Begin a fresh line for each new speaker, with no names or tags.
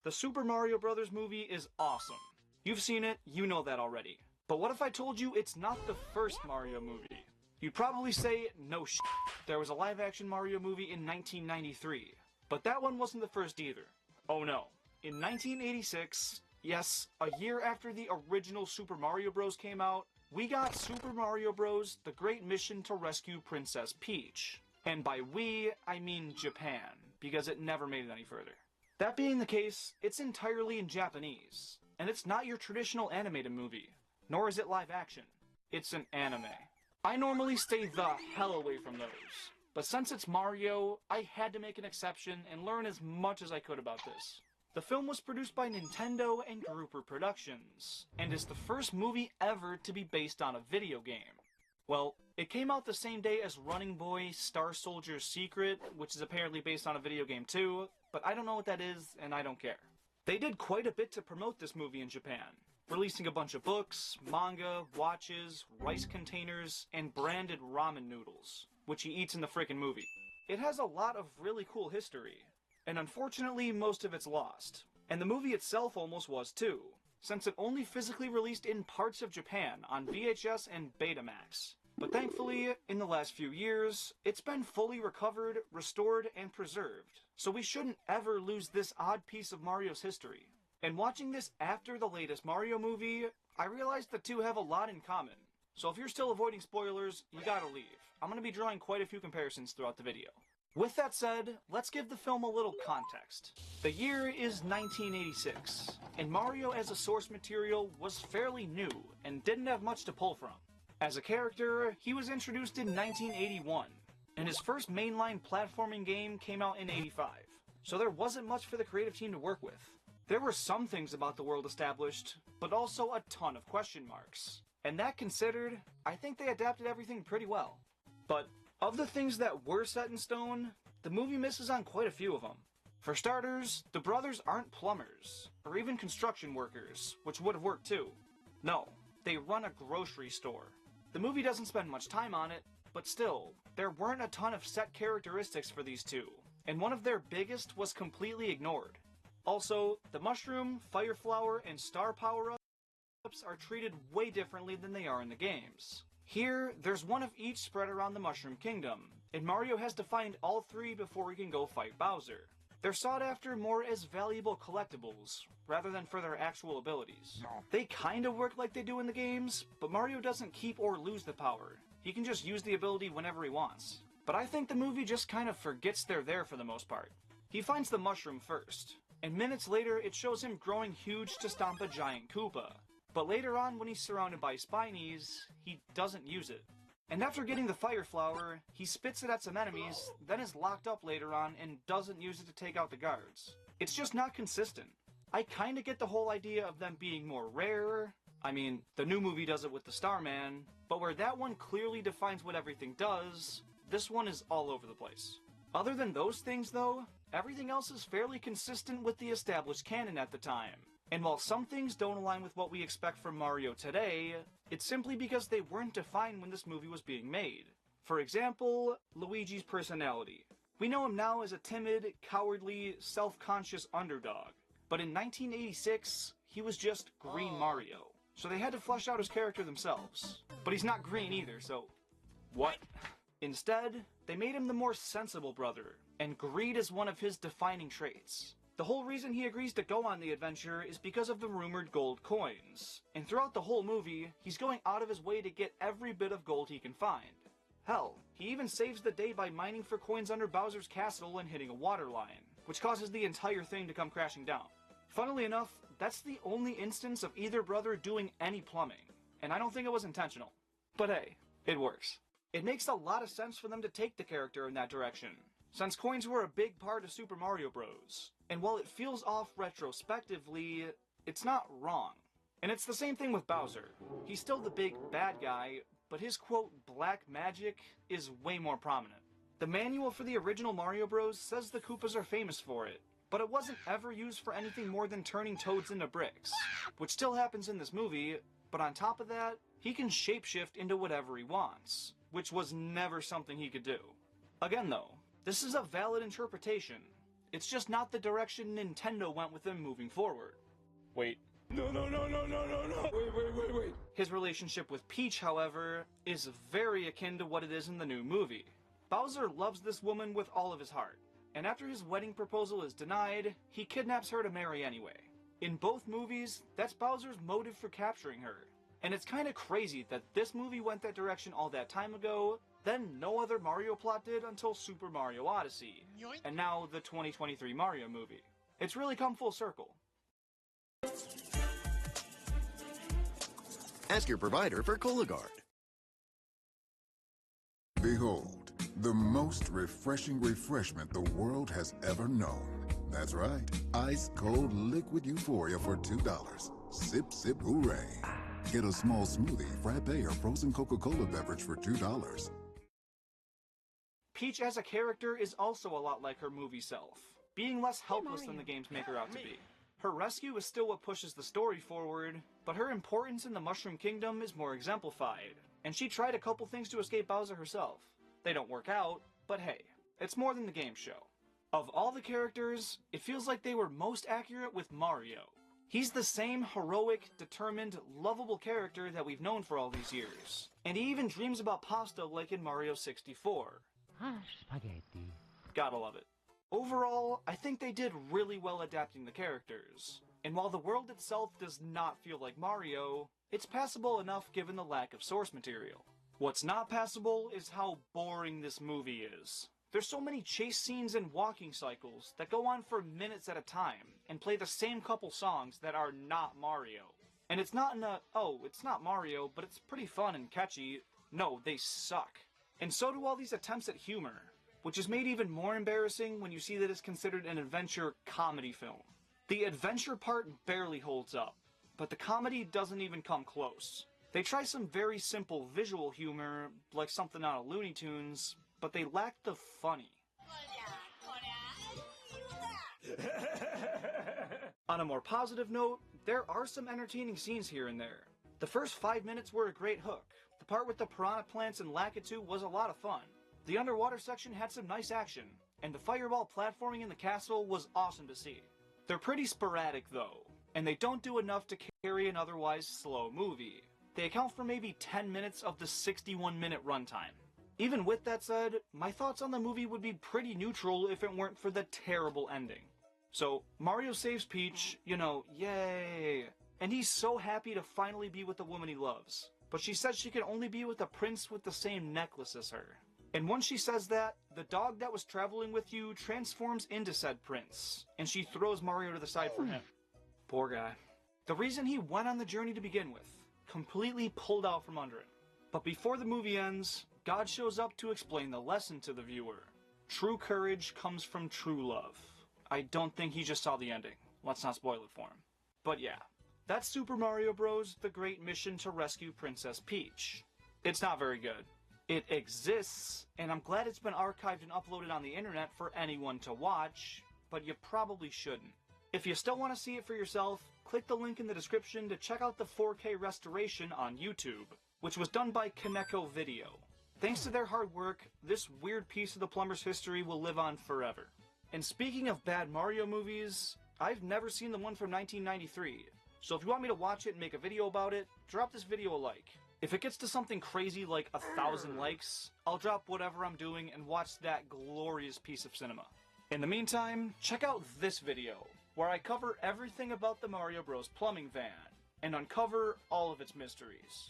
The Super Mario Bros. Movie is awesome. You've seen it, you know that already. But what if I told you it's not the first Mario movie? You'd probably say, no shit. There was a live-action Mario movie in 1993. But that one wasn't the first either. Oh no. In 1986, yes, a year after the original Super Mario Bros. Came out, we got Super Mario Bros. The Great Mission to Rescue Princess Peach. And by we, I mean Japan, because it never made it any further. That being the case, it's entirely in Japanese, and it's not your traditional animated movie, nor is it live action. It's an anime. I normally stay the hell away from those, but since it's Mario, I had to make an exception and learn as much as I could about this. The film was produced by Nintendo and Grouper Productions, and is the first movie ever to be based on a video game. Well, it came out the same day as Running Boy Star Soldier's Secret, which is apparently based on a video game too, but I don't know what that is, and I don't care. They did quite a bit to promote this movie in Japan, releasing a bunch of books, manga, watches, rice containers, and branded ramen noodles, which he eats in the frickin' movie. It has a lot of really cool history, and unfortunately most of it's lost. And the movie itself almost was too, since it only physically released in parts of Japan on VHS and Betamax. But thankfully, in the last few years, it's been fully recovered, restored, and preserved, so we shouldn't ever lose this odd piece of Mario's history. And watching this after the latest Mario movie, I realized the two have a lot in common. So if you're still avoiding spoilers, you gotta leave. I'm gonna be drawing quite a few comparisons throughout the video. With that said, let's give the film a little context. The year is 1986, and Mario as a source material was fairly new and didn't have much to pull from. As a character, he was introduced in 1981, and his first mainline platforming game came out in 85, so there wasn't much for the creative team to work with. There were some things about the world established, but also a ton of question marks. And that considered, I think they adapted everything pretty well. But of the things that were set in stone, the movie misses on quite a few of them. For starters, the brothers aren't plumbers, or even construction workers, which would have worked too. No, they run a grocery store. The movie doesn't spend much time on it, but still, there weren't a ton of set characteristics for these two, and one of their biggest was completely ignored. Also, the mushroom, fire flower, and star power-ups are treated way differently than they are in the games. Here, there's one of each spread around the Mushroom Kingdom, and Mario has to find all three before he can go fight Bowser. They're sought after more as valuable collectibles, rather than for their actual abilities. They kinda work like they do in the games, but Mario doesn't keep or lose the power. He can just use the ability whenever he wants. But I think the movie just kind of forgets they're there for the most part. He finds the mushroom first, and minutes later it shows him growing huge to stomp a giant Koopa. But later on, when he's surrounded by Spinies, he doesn't use it. And after getting the fire flower, he spits it at some enemies, then is locked up later on and doesn't use it to take out the guards. It's just not consistent. I kinda get the whole idea of them being more rare. I mean, the new movie does it with the Starman, but where that one clearly defines what everything does, this one is all over the place. Other than those things though, everything else is fairly consistent with the established canon at the time. And while some things don't align with what we expect from Mario today, it's simply because they weren't defined when this movie was being made. For example, Luigi's personality. We know him now as a timid, cowardly, self-conscious underdog. But in 1986, he was just Green Mario. So they had to flesh out his character themselves. But he's not green either, so... what? Instead, they made him the more sensible brother, and greed is one of his defining traits. The whole reason he agrees to go on the adventure is because of the rumored gold coins, and throughout the whole movie, he's going out of his way to get every bit of gold he can find. Hell, he even saves the day by mining for coins under Bowser's castle and hitting a water line, which causes the entire thing to come crashing down. Funnily enough, that's the only instance of either brother doing any plumbing, and I don't think it was intentional. But hey, it works. It makes a lot of sense for them to take the character in that direction, since coins were a big part of Super Mario Bros. And while it feels off retrospectively, it's not wrong. And it's the same thing with Bowser. He's still the big bad guy, but his quote, black magic, is way more prominent. The manual for the original Mario Bros. Says the Koopas are famous for it, but it wasn't ever used for anything more than turning toads into bricks, which still happens in this movie, but on top of that, he can shapeshift into whatever he wants, which was never something he could do. Again though, this is a valid interpretation. It's just not the direction Nintendo went with him moving forward. Wait.
No. Wait.
His relationship with Peach, however, is very akin to what it is in the new movie. Bowser loves this woman with all of his heart, and after his wedding proposal is denied, he kidnaps her to marry anyway. In both movies, that's Bowser's motive for capturing her. And it's kinda crazy that this movie went that direction all that time ago, then no other Mario plot did until Super Mario Odyssey, and now the 2023 Mario movie. It's really come full circle.
Ask your provider for Cologuard.
Behold, the most refreshing refreshment the world has ever known. That's right, ice-cold liquid euphoria for $2. Sip, sip, hooray. Get a small smoothie, frappe, or frozen Coca-Cola beverage for $2.
Peach as a character is also a lot like her movie self, being less helpless than the games make her out to be. Her rescue is still what pushes the story forward, but her importance in the Mushroom Kingdom is more exemplified, and she tried a couple things to escape Bowser herself. They don't work out, but hey, it's more than the game show. Of all the characters, it feels like they were most accurate with Mario. He's the same heroic, determined, lovable character that we've known for all these years, and he even dreams about pasta like in Mario 64.
Spaghetti.
Gotta love it. Overall, I think they did really well adapting the characters, and while the world itself does not feel like Mario, it's passable enough given the lack of source material. What's not passable is how boring this movie is. There's so many chase scenes and walking cycles that go on for minutes at a time, and play the same couple songs that are not Mario. And it's not in a, oh, it's not Mario, but it's pretty fun and catchy. No, they suck. And so do all these attempts at humor, which is made even more embarrassing when you see that it's considered an adventure comedy film. The adventure part barely holds up, but the comedy doesn't even come close. They try some very simple visual humor, like something out of Looney Tunes, but they lack the funny. On a more positive note, there are some entertaining scenes here and there. The first 5 minutes were a great hook. The part with the piranha plants and Lakitu was a lot of fun. The underwater section had some nice action, and the fireball platforming in the castle was awesome to see. They're pretty sporadic though, and they don't do enough to carry an otherwise slow movie. They account for maybe 10 minutes of the 61-minute runtime. Even with that said, my thoughts on the movie would be pretty neutral if it weren't for the terrible ending. So, Mario saves Peach, you know, yay! And he's so happy to finally be with the woman he loves. But she says she can only be with a prince with the same necklace as her. And once she says that, the dog that was traveling with you transforms into said prince, and she throws Mario to the side for him. Poor guy. The reason he went on the journey to begin with, completely pulled out from under him. But before the movie ends, God shows up to explain the lesson to the viewer. True courage comes from true love. I don't think he just saw the ending. Let's not spoil it for him. But yeah, that's Super Mario Bros. The Great Mission to Rescue Princess Peach. It's not very good. It exists, and I'm glad it's been archived and uploaded on the internet for anyone to watch, but you probably shouldn't. If you still want to see it for yourself, click the link in the description to check out the 4K restoration on YouTube, which was done by Kaneko Video. Thanks to their hard work, this weird piece of the plumber's history will live on forever. And speaking of bad Mario movies, I've never seen the one from 1993, so if you want me to watch it and make a video about it, drop this video a like. If it gets to something crazy like 1,000 likes, I'll drop whatever I'm doing and watch that glorious piece of cinema. In the meantime, check out this video, where I cover everything about the Mario Bros. Plumbing van, and uncover all of its mysteries.